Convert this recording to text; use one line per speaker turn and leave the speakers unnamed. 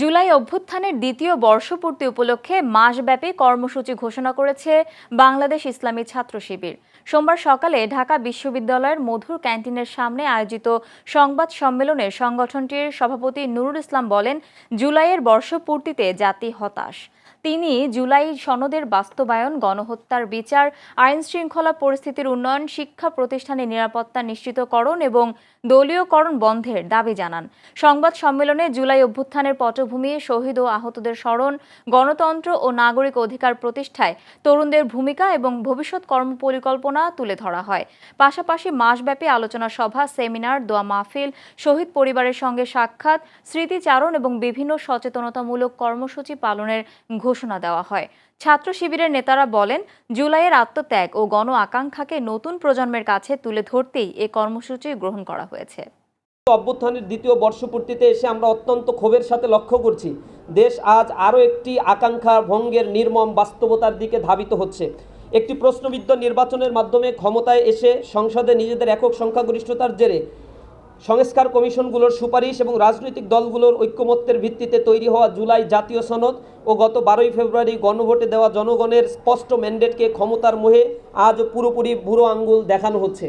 জুলাই অভ্যুত্থানের দ্বিতীয় বর্ষপূর্তি উপলক্ষে মাসব্যাপী কর্মসূচি ঘোষণা করেছে বাংলাদেশ ইসলামী ছাত্র শিবির। সোমবার সকালে ঢাকা বিশ্ববিদ্যালয়ের মধুর ক্যান্টিনের সামনে আয়োজিত সংবাদ সম্মেলনে সংগঠনটির সভাপতি নুরুল ইসলাম বলেন, জুলাইয়ের বর্ষপূর্তিতে জাতি হতাশ। তিনি জুলাই সনদের বাস্তবায়ন, গণহত্যার বিচার, আইন শৃঙ্খলা পরিস্থিতির উন্নয়ন, শিক্ষা প্রতিষ্ঠানে নিরাপত্তা নিশ্চিতকরণ এবং দলীয়করণ বন্ধের দাবি জানান। সংবাদ সম্মেলনে জুলাই অভ্যুত্থানের পটভূমি, শহীদ ও আহতদের স্মরণ, গণতন্ত্র ও নাগরিক অধিকার প্রতিষ্ঠায় তরুণদের ভূমিকা এবং ভবিষ্যৎ কর্মপরিকল্পনা তুলে ধরা হয়। পাশাপাশি মাসব্যাপী আলোচনা সভা, সেমিনার, দোয়া মাহফিল, শহীদ পরিবারের সঙ্গে সাক্ষাৎ, স্মৃতিচারণ এবং বিভিন্ন সচেতনতামূলক কর্মসূচি পালনের ঘোষণা দেওয়া হয়। ছাত্র শিবিরের নেতারা বলেন, জুলাইয়ের আত্মত্যাগ ও গণ আকাঙ্ক্ষাকে নতুন প্রজন্মের কাছে তুলে ধরতেই এ কর্মসূচি গ্রহণ করা হয়েছে।
অভ্যুত্থানের দ্বিতীয় বর্ষপূর্তিতে এসে আমরা অত্যন্ত ক্ষোভের সাথে লক্ষ্য করছি, দেশ আজ আরও একটি আকাঙ্ক্ষা ভঙ্গের নির্মম বাস্তবতার দিকে ধাবিত হচ্ছে। একটি প্রশ্নবিদ্ধ নির্বাচনের মাধ্যমে ক্ষমতায় এসে সংসদে নিজেদের একক সংখ্যাগরিষ্ঠতার জেরে সংস্কার কমিশনগুলোর সুপারিশ এবং রাজনৈতিক দলগুলোর ঐক্যমত্যের ভিত্তিতে তৈরি হওয়া জুলাই জাতীয় সনদ ও গত 12ই ফেব্রুয়ারি গণভোটে দেওয়া জনগণের স্পষ্ট ম্যান্ডেটকে ক্ষমতার মোহে আজ পুরোপুরি বুড়ো আঙ্গুল দেখানো হচ্ছে।